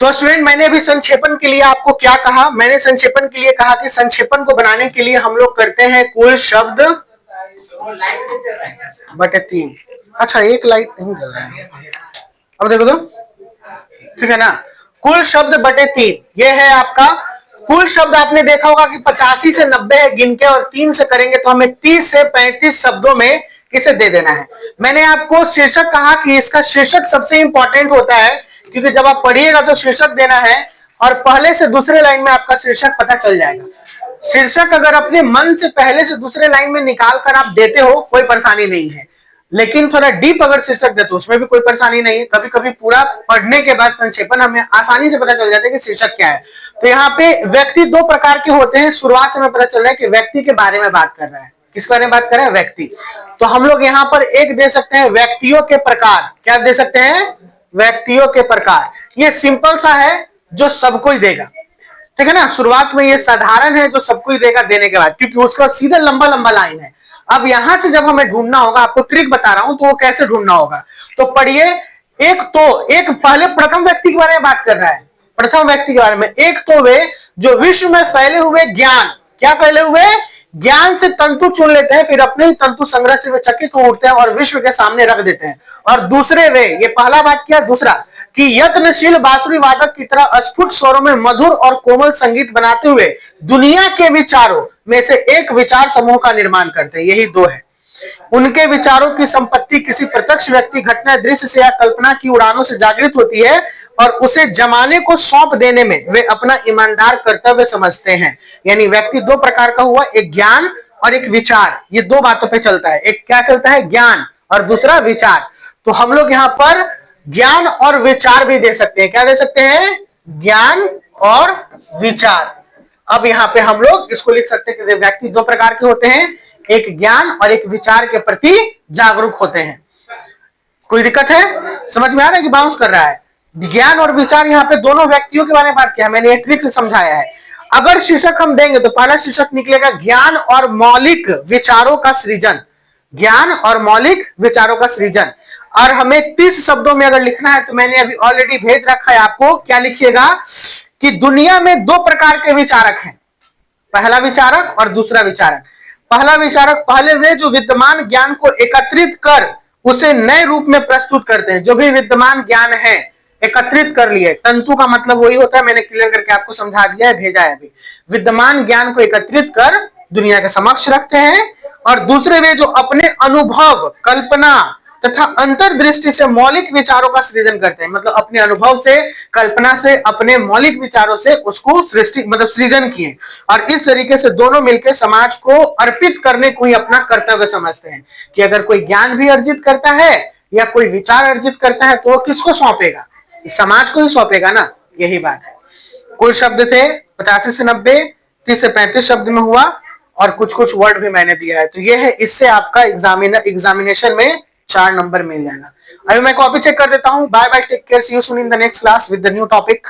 तो स्टूडेंट मैंने अभी संक्षेपण के लिए आपको क्या कहा, मैंने संक्षेपण के लिए कहा कि संक्षेपण को बनाने के लिए हम लोग करते हैं कुल शब्द बटे 3। अच्छा एक लाइट नहीं जल रहा है, अब देखो तो ठीक है ना। कुल शब्द बटे 3 ये है आपका कुल शब्द। आपने देखा होगा कि 85 से 90 है गिन के, और 3 से करेंगे तो हमें 30 से 35 शब्दों में किसे दे देना है। मैंने आपको शीर्षक कहा कि इसका शीर्षक सबसे इंपॉर्टेंट होता है, क्योंकि जब आप पढ़िएगा तो शीर्षक देना है और पहले से दूसरे लाइन में आपका शीर्षक पता चल जाएगा। शीर्षक अगर अपने मन से पहले से दूसरे लाइन में निकाल कर आप देते हो कोई परेशानी नहीं है, लेकिन थोड़ा डीप अगर शीर्षक देते हो उसमें भी कोई परेशानी नहीं है। कभी कभी पूरा पढ़ने के बाद संक्षेपण हमें आसानी से पता चल जाता है कि शीर्षक क्या है। तो यहाँ पे व्यक्ति दो प्रकार के होते हैं। शुरुआत से हमें पता चल रहा है कि व्यक्ति के बारे में बात कर रहा है। किस बारे में बात कर रहा है? व्यक्ति। तो हम लोग यहाँ पर एक दे सकते हैं व्यक्तियों के प्रकार। क्या दे सकते हैं? व्यक्तियों के प्रकार। ये सिंपल सा है जो सबको ही देगा, ठीक है ना। शुरुआत में ये साधारण है जो सबको ही देगा देने के बाद, क्योंकि उसका सीधा लंबा लंबा लाइन है। अब यहां से जब हमें ढूंढना होगा, आपको ट्रिक बता रहा हूं तो वो कैसे ढूंढना होगा। तो पढ़िए, एक पहले प्रथम व्यक्ति के बारे में बात कर रहा है। प्रथम व्यक्ति के बारे में, एक तो वे जो विश्व में फैले हुए ज्ञान, क्या फैले हुए ज्ञान से तंतु चुन लेते हैं, फिर अपने ही तंतु संग्रह से वे चकित हो उठते हैं और विश्व के सामने रख देते हैं। और दूसरे वे, ये पहला बात किया। दूसरा कि यत्नशील बांसुरी वादक की तरह स्फुट स्वरों में मधुर और कोमल संगीत बनाते हुए दुनिया के विचारों में से एक विचार समूह का निर्माण करते हैं। यही दो है। उनके विचारों की संपत्ति किसी प्रत्यक्ष व्यक्ति, घटना, दृश्य से या कल्पना की उड़ानों से जागृत होती है और उसे जमाने को सौंप देने में वे अपना ईमानदार कर्तव्य समझते हैं। यानी व्यक्ति दो प्रकार का हुआ, एक ज्ञान और एक विचार। ये दो बातों पे चलता है। एक क्या चलता है? ज्ञान, और दूसरा विचार। तो हम लोग यहाँ पर ज्ञान और विचार भी दे सकते हैं। क्या दे सकते हैं? ज्ञान और विचार। अब यहाँ पे हम लोग इसको लिख सकते हैं कि व्यक्ति दो प्रकार के होते हैं, एक ज्ञान और एक विचार के प्रति जागरूक होते हैं। कोई दिक्कत है? समझ में आ रहा है कि बाउंस कर रहा है? ज्ञान और विचार, यहाँ पे दोनों व्यक्तियों के बारे में बात किया, मैंने एक ट्रिक से समझाया है। अगर शीर्षक हम देंगे तो पहला शीर्षक निकलेगा ज्ञान और मौलिक विचारों का सृजन। ज्ञान और मौलिक विचारों का सृजन। और हमें 30 शब्दों में अगर लिखना है तो मैंने अभी ऑलरेडी भेज रखा है आपको। क्या लिखिएगा कि दुनिया में दो प्रकार के विचारक हैं, पहला विचारक और दूसरा विचारक। पहला विचारक पहले वे जो विद्यमान ज्ञान को एकत्रित कर उसे नए रूप में प्रस्तुत करते हैं। जो भी विद्यमान ज्ञान है एकत्रित कर लिए, तंतु का मतलब वही होता है, मैंने क्लियर करके आपको समझा दिया है, भेजा है अभी। विद्यमान ज्ञान को एकत्रित कर दुनिया के समक्ष रखते हैं। और दूसरे वे जो अपने अनुभव, कल्पना तथा अंतर्दृष्टि से मौलिक विचारों का सृजन करते हैं। मतलब अपने अनुभव से, कल्पना से, अपने मौलिक विचारों से उसको सृष्टि मतलब सृजन किए। और इस तरीके से दोनों मिलकर समाज को अर्पित करने को ही अपना कर्तव्य समझते हैं। कि अगर कोई ज्ञान भी अर्जित करता है या कोई विचार अर्जित करता है तो वो किसको सौंपेगा? समाज को ही सौंपेगा ना। यही बात है। कुल शब्द थे 85 से 90, 30 से 35 शब्द में हुआ, और कुछ कुछ वर्ड भी मैंने दिया है। तो ये है, इससे आपका एग्जामिनेशन में 4 नंबर मिल जाएगा। अभी मैं कॉपी चेक कर देता हूं। Bye bye, take care, see you soon in the next class with the new topic.